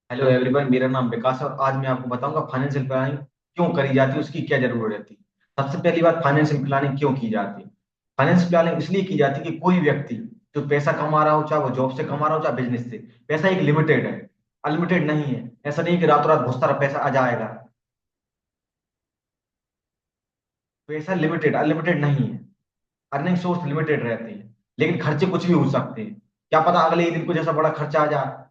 Hello everyone, मेरा नाम विकास है और आज मैं आपको बताऊंगा फाइनेंशियल प्लानिंग क्यों करी जाती है, उसकी क्या जरूरत रहती है। सबसे पहली बात, फाइनेंशियल प्लानिंग क्यों की जाती है। फाइनेंशियल प्लानिंग इसलिए की जाती है कि कोई व्यक्ति जो पैसा कमा रहा हो, चाहे वो जॉब से कमा रहा हो चाहे बिजनेस से, पैसा एक लिमिटेड है, अनलिमिटेड नहीं है। ऐसा नहीं कि रातों रात बहुत सारा पैसा आ जाएगा। पैसा लिमिटेड अनलिमिटेड नहीं है। अर्निंग सोर्स लिमिटेड रहती है, लेकिन खर्चे कुछ भी हो सकते हैं। क्या पता अगले ही दिन कुछ ऐसा बड़ा खर्चा आ जाए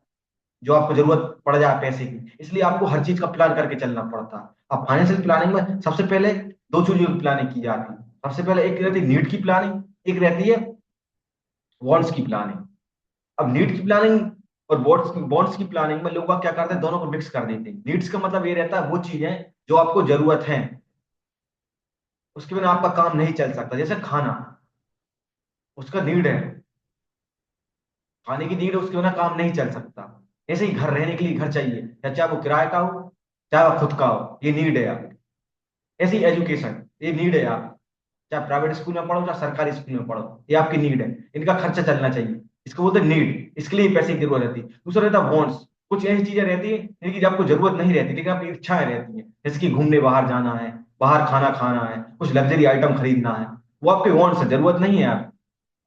जो आपको जरूरत पड़ जाए पैसे की। इसलिए आपको हर चीज का प्लान करके चलना पड़ता है। अब फाइनेंशियल प्लानिंग में सबसे पहले दो चीजों की प्लानिंग की जाती है। सबसे पहले एक रहती है नीड की प्लानिंग, एक रहती है वांट्स की प्लानिंग। अब नीड की प्लानिंग और वांट्स की प्लानिंग में लोग क्या करते हैं, दोनों को मिक्स कर देते हैं। नीड्स का मतलब ये रहता है वो चीजें जो आपको जरूरत है, उसके बिना आपका काम नहीं चल सकता। जैसे खाना, उसका नीड है, खाने की नीड है, उसके बिना काम नहीं चल सकता। ऐसे ही घर, रहने के लिए घर चाहिए, या चाहे वो किराए का हो चाहे वो खुद का हो, ये नीड है आपकी। ऐसी एजुकेशन, ये नीड है आप, चाहे प्राइवेट स्कूल में पढ़ो चाहे सरकारी स्कूल में पढ़ो, ये आपकी नीड है। इनका खर्चा चलना चाहिए, इसको बोलते हैं नीड। इसके लिए पैसे की जरूरत रहती है। दूसरा रहता है वांट्स। कुछ ऐसी चीजें रहती है जिनकी आपको जरूरत नहीं रहती, लेकिन आपकी इच्छाएं रहती हैं, जैसे कि घूमने बाहर जाना है, बाहर खाना खाना है, कुछ लग्जरी आइटम खरीदना है। वो आपके वांट्स है, जरूरत नहीं है।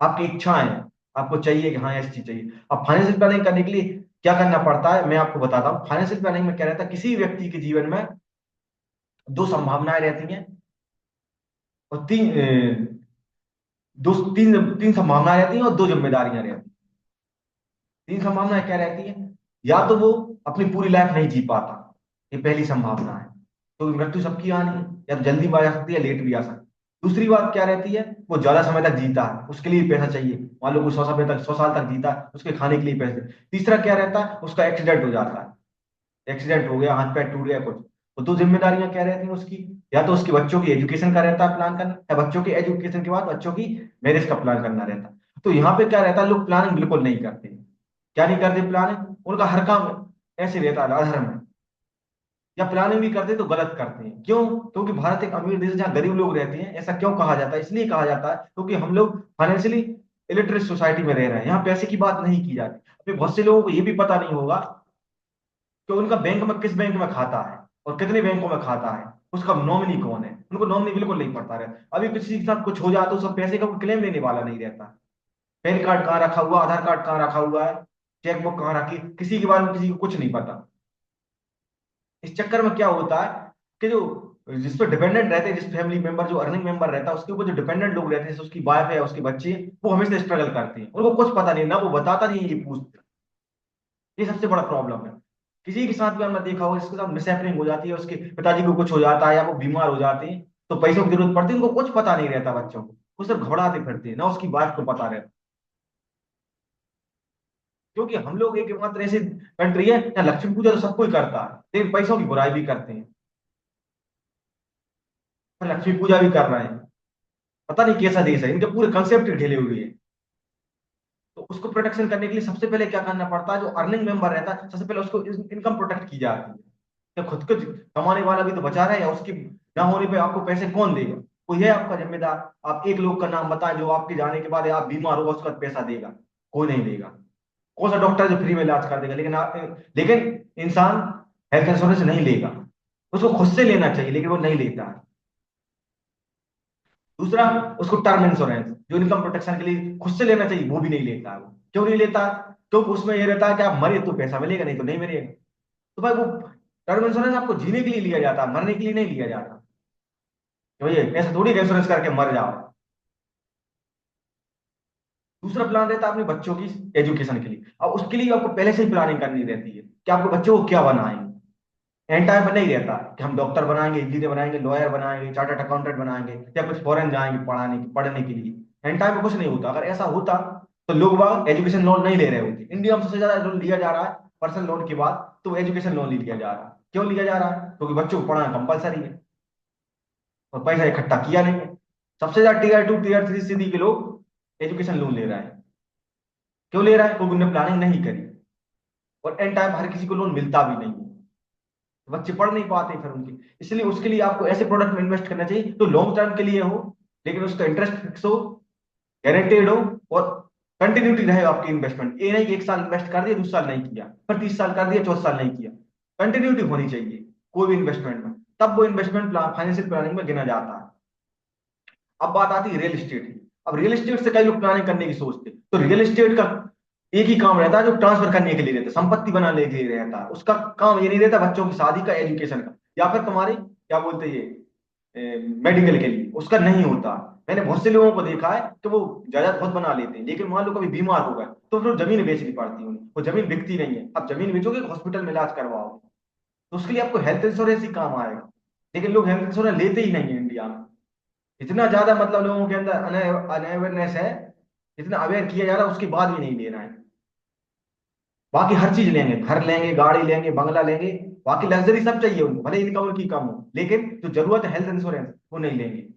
आपकी इच्छाएं हैं, आपको चाहिए कि हाँ ऐसी चीज चाहिए। अब फाइनेंशियल प्लानिंग करने के लिए क्या करना पड़ता है, मैं आपको बताता हूँ। फाइनेंशियल प्लानिंग में क्या रहता है, किसी व्यक्ति के जीवन में दो संभावनाएं रहती हैं और दो तीन तीन संभावनाएं रहती हैं और दो जिम्मेदारियां रहती हैं। तीन संभावनाएं क्या रहती हैं, या तो वो अपनी पूरी लाइफ नहीं जी पाता, ये पहली संभावना है, तो मृत्यु सबकी आनी है, या तो जल्दी भी आ सकती है लेट भी आ सकती है। दूसरी बात क्या रहती है, वो ज्यादा समय तक जीता है, उसके लिए पैसा चाहिए। मान लो कोई 100 साल तक जीता है, उसके खाने के लिए पैसे। तीसरा क्या रहता है, उसका एक्सीडेंट हो जाता है, एक्सीडेंट हो गया, हाथ पैर टूट गया कुछ। तो दो जिम्मेदारियां क्या रहती हैं उसकी, या तो उसके बच्चों की एजुकेशन का रहता है प्लान करना, या बच्चों की एजुकेशन के बाद बच्चों की मैरिज का प्लान करना रहता है। तो यहाँ पे क्या रहता है, लोग प्लानिंग बिल्कुल नहीं करते। क्या नहीं करते प्लानिंग, उनका हर काम ऐसे रहता है अधर्म में। या प्लानिंग भी करते तो गलत करते हैं। क्यों? क्योंकि भारत एक अमीर देश है जहाँ गरीब लोग रहते हैं। ऐसा क्यों कहा जाता है? इसलिए कहा जाता है क्योंकि हम लोग फाइनेंशियली इलिटरेट सोसाइटी में रह रहे हैं, यहाँ पैसे की बात नहीं की जाती। अभी बहुत से लोगों को ये भी पता नहीं होगा कि उनका बैंक में किस बैंक में खाता है और कितने बैंकों में खाता है, उसका नॉमिनी कौन है। उनको नॉमिनी बिल्कुल नहीं पता रहता। अभी किसी के साथ कुछ हो जाता है, उस पैसे का कोई क्लेम लेने वाला नहीं रहता। पैन कार्ड कहाँ रखा हुआ, आधार कार्ड कहाँ रखा हुआ है, चेकबुक कहाँ रखी, किसी के बारे में किसी को कुछ नहीं पता। इस चक्कर में क्या होता है कि जो जिस पर डिपेंडेंट रहते हैं, जिस फैमिली मेंबर जो अर्निंग मेंबर रहता है, उसके ऊपर जो डिपेंडेंट लोग रहते हैं, जैसे उसकी वाइफ है या उसके बच्चे हैं, वो हमेशा स्ट्रगल करते हैं। उनको कुछ पता नहीं, ना वो बताता नहीं है, ये पूछते। ये सबसे बड़ा प्रॉब्लम है। किसी के साथ भी हमने देखा हो, जिसके साथ मिसहैपनिंग हो जाती है, उसके पिताजी को कुछ हो जाता है या वो बीमार हो जाते हैं, तो पैसों की जरूरत पड़ती है, उनको कुछ पता नहीं रहता बच्चों को। वो सिर्फ घबराते फिरते हैं, ना उसकी बात को पता रहता। क्योंकि हम लोग एक मात्र ऐसी कंट्री है जहाँ लक्ष्मी पूजा तो सब कोई करता है, लेकिन पैसों की बुराई भी करते हैं। लक्ष्मी पूजा भी कर रहे हैं। पता नहीं कैसा देश है, इनके पूरे कंसेप्ट ढीले हुए हैं। तो उसको प्रोटेक्शन करने के लिए सबसे पहले क्या करना पड़ता है, जो अर्निंग मेंबर रहता है सबसे पहले उसको इनकम प्रोटेक्ट की जाती है। या खुद को कमाने वाला भी तो बचा रहा है, या उसकी ना होने पे आपको पैसे कौन देगा? कोई है आपका जिम्मेदार? आप एक लोग का नाम बताएं जो आपके जाने के बाद या आप बीमार होगा उसका पैसा देगा। कोई नहीं देगा। कौन सा डॉक्टर जो फ्री में इलाज कर देगा? लेकिन इंसान हेल्थ इंश्योरेंस नहीं लेगा। उसको खुद से लेना चाहिए, लेकिन वो नहीं लेता है। दूसरा, उसको टर्म इंश्योरेंस जो इनकम प्रोटेक्शन के लिए खुद से लेना चाहिए, वो भी नहीं लेता है। वो क्यों नहीं लेता? क्योंकि उसमें ये रहता है कि आप मरे तो पैसा मिलेगा, नहीं तो नहीं मिलेगा। तो भाई वो टर्म इंश्योरेंस आपको जीने के लिए लिया जाता है, मरने के लिए नहीं लिया जाता। कि भैया ऐसा थोड़ी इंश्योरेंस करके मर जाओ। दूसरा प्लान रहता है अपने बच्चों की एजुकेशन के लिए। अब उसके लिए आपको पहले से ही प्लानिंग करनी रहती है कि आपको बच्चों को क्या बनाएंगे। एंड टाइम पर नहीं रहता कि हम डॉक्टर बनाएंगे, इंजीनियर बनाएंगे, लॉयर बनाएंगे, चार्टर्ड अकाउंटेंट बनाएंगे, या कुछ फॉरेन जाएंगे पढ़ने के लिए। एंड टाइम पे कुछ नहीं होता। अगर ऐसा होता तो लोग बाग एजुकेशन लोन नहीं ले रहे होते। इंडिया में सबसे ज्यादा लोन लिया जा रहा है पर्सनल लोन के बाद, तो एजुकेशन लोन नहीं लिया जा रहा है। क्यों लिया जा रहा है? क्योंकि बच्चों को पढ़ाना कंपलसरी है और पैसा इकट्ठा किया नहीं है। सबसे ज्यादा टीयर 2 टीयर 3 सिटी के लोग एजुकेशन लोन ले रहे हैं। क्यों ले रहा है? क्योंकि उन्होंने प्लानिंग नहीं करी। और एंड टाइम हर किसी को लोन मिलता भी नहीं है, तो बच्चे पढ़ नहीं पाते फिर उनके। इसलिए उसके लिए आपको ऐसे प्रोडक्ट में इन्वेस्ट करना चाहिए तो लॉन्ग टर्म के लिए हो, लेकिन उसका इंटरेस्ट फिक्स हो, गारंटेड हो, और कंटिन्यूटी रहे आपकी इन्वेस्टमेंट, ये नहीं कि एक साल इन्वेस्ट कर दिया दूसरा साल नहीं किया, फिर 30 साल कर दिया चौथा साल नहीं किया। कंटिन्यूटी होनी चाहिए कोई भी इन्वेस्टमेंट में, तब वो इन्वेस्टमेंट फाइनेंशियल प्लानिंग में गिना जाता है। अब बात आती है रियल एस्टेट की। अब रियल एस्टेट से कई लोग प्लानिंग करने की सोचते हैं, तो रियल एस्टेट का एक ही काम रहता है जो ट्रांसफर करने के लिए रहता है, संपत्ति बनाने के लिए रहता है। उसका काम ये नहीं रहता बच्चों की शादी का, एजुकेशन का, या फिर तुम्हारे क्या बोलते हैं ये मेडिकल के लिए, उसका नहीं होता। मैंने बहुत से लोगों को देखा है कि वो जायदाद बहुत बना लेते हैं, लेकिन मान लो कभी बीमार हो गए तो फिर वो जमीन बेचनी पड़ती है उन्हें, वो जमीन बिकती नहीं है। अब जमीन बेचोगे हॉस्पिटल में इलाज करवाओगे, तो उसके लिए आपको हेल्थ इंश्योरेंस ही काम आएगा। लेकिन लोग हेल्थ इंश्योरेंस लेते ही नहीं है इंडिया में। इतना ज्यादा मतलब लोगों के अंदर अनअवेयरनेस है, इतना अवेयर किया जा रहा है, उसके बाद भी नहीं लेना है। बाकी हर चीज लेंगे, घर लेंगे, गाड़ी लेंगे, बंगला लेंगे, बाकी लग्जरी सब चाहिए उनको, भले इनकम उनकी कम हो, लेकिन जो जरूरत है हेल्थ इंश्योरेंस वो नहीं लेंगे,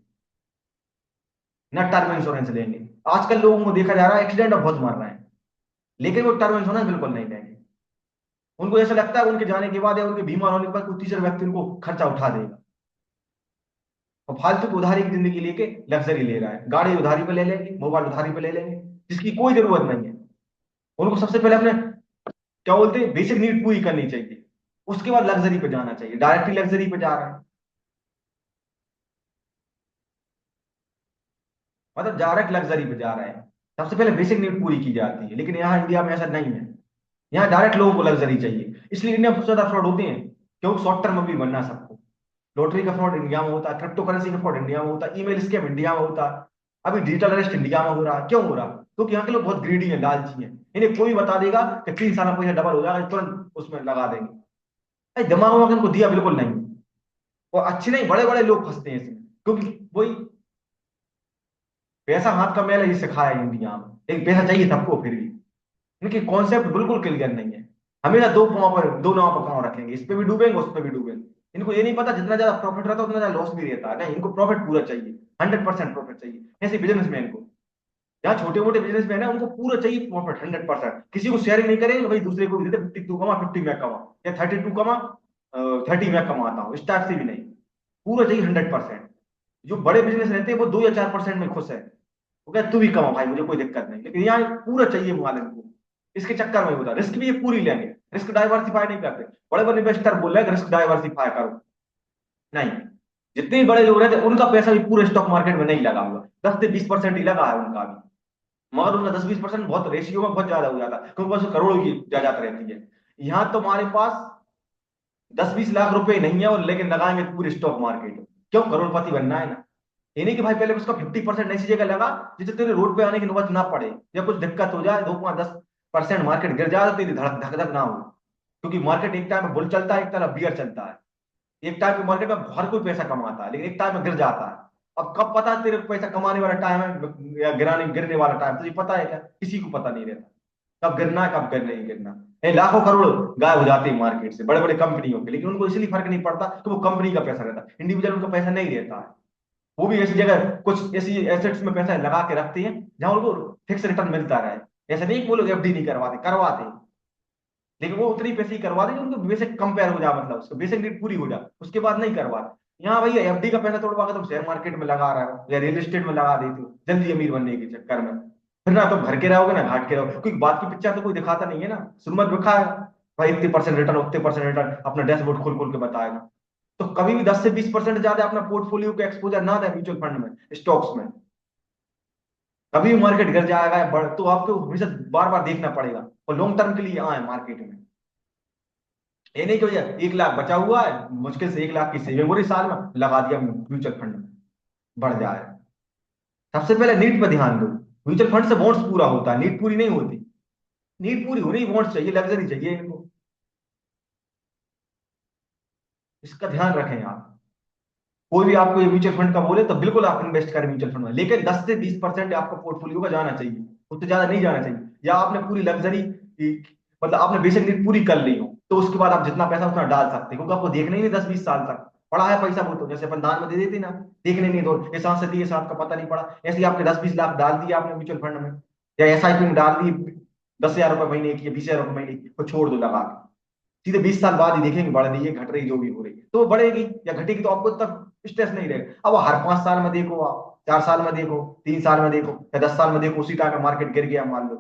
ना टर्म इंश्योरेंस लेंगे। आजकल लोगों को देखा जा रहा है एक्सीडेंट और बहुत मर रहे हैं, लेकिन वो टर्म इंश्योरेंस बिल्कुल नहीं लेंगे। उनको ऐसा लगता है उनके जाने के बाद या उनके बीमार होने के बाद कोई तीसरा व्यक्ति उनको खर्चा उठा देगा, और फालतू की उधारी की जिंदगी लेके लग्जरी ले रहा है, गाड़ी उधारी पे ले लेंगे, मोबाइल उधारी पे ले लेंगे, जिसकी कोई जरूरत नहीं है। उनको सबसे पहले अपने क्या बोलते हैं बेसिक नीड पूरी करनी चाहिए, उसके बाद लग्जरी पे जाना चाहिए, डायरेक्टली लग्जरी पे जा रहा है। मतलब डायरेक्ट लग्जरी पे जा रहा है, सबसे पहले बेसिक नीड पूरी की जाती है, लेकिन यहाँ इंडिया में ऐसा नहीं है। यहाँ डायरेक्ट लोगों को लग्जरी चाहिए, इसलिए इंडिया में सबसे ज्यादा फ्रॉड होते हैं, क्योंकि शॉर्ट टर्म में भी बनना सबको। लॉटरी का फ्रॉड इंडिया में होता है, क्रिप्टो करेंसी का फ्रॉड इंडिया में होता है, ईमेल स्कैम इंडिया में होता है, अभी डिजिटल अरेस्ट इंडिया में हो रहा है। क्यों हो रहा है? क्योंकि यहाँ के लोग बहुत ग्रीडी हैं, लालची हैं। इन्हें कोई बता देगा कि 3 साल में पैसा डबल हो जाएगा, तुरंत उसमें लगा देंगे। अरे दिमाग में इनको दिया बिल्कुल नहीं। और अच्छे नहीं, बड़े बड़े लोग फंसते हैं इसमें, क्योंकि वही पैसा हाथ का मैल है, ये सिखाया है इंडिया में, लेकिन पैसा चाहिए सबको फिर भी। इनकी कॉन्सेप्ट बिल्कुल क्लियर नहीं है। हमेशा दो पांव पर, दो नाव पर पांव रखेंगे, इस पे भी डूबेंगे उस पे भी डूबेंगे। इनको ये नहीं पता जितना ज्यादा प्रॉफिट रहता है उतना ज्यादा लॉस भी रहता है, नहीं इनको प्रॉफिट पूरा चाहिए, 100% प्रॉफिट चाहिए। ऐसे बिजनेसमैन को, जहाँ छोटे मोटे बिजनेसमैन है उनको पूरा चाहिए प्रॉफिट 100%, किसी को शेयरिंग नहीं करेंगे, भाई दूसरे को भी दे दे, 52 कमा 50 मैं कमा, या 32 कमा 30 मैं कमाता हूँ, इस टाइप से भी नहीं, पूरा चाहिए 100%। जो बड़े बिजनेस रहते हैं वो 2 या 4% में खुश है, वो कहते तू भी कमा भाई मुझे कोई दिक्कत नहीं, लेकिन यहाँ पूरा चाहिए मालिक को। इसके चक्कर में होता है, रिस्क भी ये पूरी लेंगे, रिस्क डाइवर्सिफाई नहीं करते। बड़े बड़े इन्वेस्टर बोल रहे हैं रिस्क डाइवर्सिफाई करो, नहीं। जितने भी बड़े लोग रहते हैं उनका पैसा भी पूरे स्टॉक मार्केट में नहीं लगा हुआ, 10 से 20% ही लगा है उनका भी, मगर उनका 10-20% बहुत रेशियो में बहुत ज्यादा हो जाता है, क्योंकि पास करोड़ों की जायदाद रहती है। यहाँ तो हमारे पास 10-20 लाख रुपए नहीं है, और लेकिन लगाएंगे पूरे स्टॉक मार्केट में, क्यों? करोड़पति बनना है ना। ये नहीं कि भाई पहले उसका 50% ऐसी जगह लगा जिससे तेरे रोड पे आने की नौबत ना पड़े, या कुछ दिक्कत हो जाए, 2-5-10% मार्केट गिर जाए तो तेरी धड़क धक धक ना हो। क्योंकि मार्केट एक टाइम में बुल चलता है, एक तरफ बियर चलता है। एक टाइम में मार्केट में हर कोई पैसा कमाता है, लेकिन एक टाइम में गिर जाता है। अब कब पता है तेरे को पैसा कमाने वाला टाइम है या गिराने गिरने वाला टाइम, तुझे पता है क्या? किसी को पता नहीं रहता कब गिरना है कब गिर नहीं गिरना। ये लाखों करोड़ गायब हो जाते हैं मार्केट से बड़े बड़े कंपनियों के, लेकिन उनको इसलिए फर्क नहीं पड़ता कि वो कंपनी का पैसा रहता है, इंडिविजुअल उनका पैसा नहीं रहता है। वो भी ऐसी जगह कुछ ऐसी एसेट्स में पैसा लगा के रखते हैं जहां उनको फिक्स रिटर्न मिलता रहे। ऐसा नहीं कि वो लोग एफडी नहीं करवाते, करवाते हैं, लेकिन वो उतनी पैसे ही करवाते जो उनको बेसिक कंपेयर हो जाए, मतलब उसका बेसिक नीड पूरी हो जाए, उसके बाद नहीं करवाते। यहाँ भैया एफडी का पैसा तोड़वा के तुम शेयर मार्केट में लगा रहे हो या रियल एस्टेट में लगा देते हो जल्दी अमीर बनने के चक्कर में, फिर ना तुम घर के रहोगे ना घाट के रहोगे, क्योंकि बात की पिक्चर तो कोई दिखाता नहीं है ना। शुरू में दिखाया भाई इतने परसेंट रिटर्न, उतने परसेंट रिटर्न, अपना डैशबोर्ड खोल खोल के बताएगा। तो कभी भी 10 से 20% ज्यादा अपना पोर्टफोलियो का एक्सपोजर ना दे म्यूचुअल फंड में, स्टॉक्स में। कभी भी मार्केट गिर जाएगा या बढ़ तो आपको हमेशा बार बार देखना पड़ेगा, और लॉन्ग टर्म के लिए आए मार्केट में। ये नहीं कि भैया 1 लाख बचा हुआ है, मुश्किल से 1 लाख की सेविंग हो रही साल में, लगा दिया म्यूचुअल फंड में, बढ़ जाए। सबसे पहले नीड पर ध्यान दो। म्यूचुअल फंड से बॉन्ड्स पूरा होता है, नीड पूरी नहीं होती। नीड पूरी होनी, बॉन्ड्स चाहिए, लग्जरी चाहिए इनको, इसका ध्यान रखें आप। कोई भी आपको ये म्यूचुअल फंड का बोले तो बिल्कुल आप इन्वेस्ट करें म्यूचुअल फंड में, लेकिन 10 से 20% आपका पोर्टफोलियो का जाना चाहिए, उससे ज्यादा नहीं जाना चाहिए। या आपने पूरी लग्जरी, मतलब आपने बेसिक नीड पूरी कर ली हो, तो उसके बाद आप जितना पैसा उतना डाल सकते हैं, क्योंकि आपको देखना ही नहीं 10-20 साल तक पड़ा है पैसा, वो तो जैसे अपन दान में दे देते ना, देखने नहीं दो ये सांस से दिए सांस का पता नहीं पड़ा, ऐसे ही आपने 10-20 लाख डाल दिया आपने म्यूचुअल फंड में, या एसआईपी में डाल दी 10,000 रुपए महीने की या 20,000 रुपए महीने की, तो छोड़ दो लगा के, सीधे 20 साल बाद ही देखेंगे बढ़ रही है घट रही जो भी हो रही है, तो वो बढ़ेगी या घटेगी तो आपको तब स्ट्रेस नहीं रहेगा। अब हर 5 साल में देखो, आप 4 साल में देखो, 3 साल में देखो, या 10 साल में देखो, उसी टाइम में मार्केट गिर गया मान लो,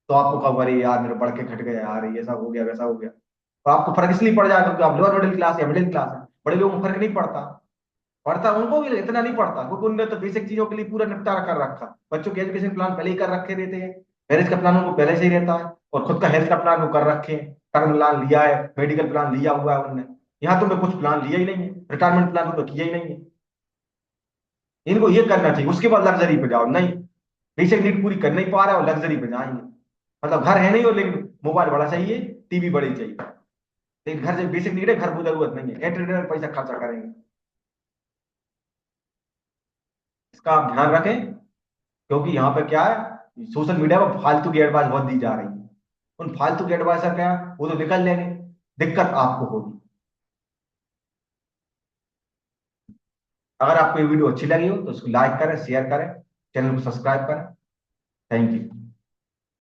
तो आपको कहो अरे यार मेरे बढ़ के घट गया यार, ये सब हो गया वैसा हो गया। तो आपको फर्क इसलिए पड़ जाएगा क्योंकि आप लोअर मिडिल क्लास या मिडिल क्लास है। बड़े लोगों को फर्क नहीं पड़ता। पढ़ता उनको भी इतना नहीं पड़ता, क्योंकि उनने तो बेसिक चीजों के लिए पूरा निपटारा कर रखा। बच्चों के एजुकेशन प्लान पहले ही कर रखे रहते हैं, मैरिज का प्लान उनको पहले से ही रहता है, और खुद का हेल्थ का प्लान वो कर रखे हैं, टर्म प्लान लिया है, मेडिकल प्लान लिया हुआ है उनने। यहाँ तुमने कुछ प्लान लिया ही नहीं है, रिटायरमेंट प्लान तो किया ही नहीं है। इनको ये करना चाहिए, उसके बाद लग्जरी पे जाओ। नहीं, बेसिक नीड पूरी कर नहीं पा रहे और लग्जरी पे जाएंगे। मतलब घर है नहीं, और लेकिन मोबाइल बड़ा चाहिए, टीवी बड़ी चाहिए, लेकिन घर से बेसिक नीड है, घर को जरूरत नहीं है, एंटरटेनमेंट पैसा खर्चा करेंगे। इसका आप ध्यान रखें, क्योंकि यहाँ पे क्या है, सोशल मीडिया पर फालतू की एडवाइस बहुत दी जा रही है। उन फालतू के एडवाइस का क्या है, वो तो निकल लेंगे, दिक्कत आपको होगी। अगर आपको ये वीडियो अच्छी लगी हो तो उसको लाइक करें, शेयर करें, चैनल को सब्सक्राइब करें। Thank you.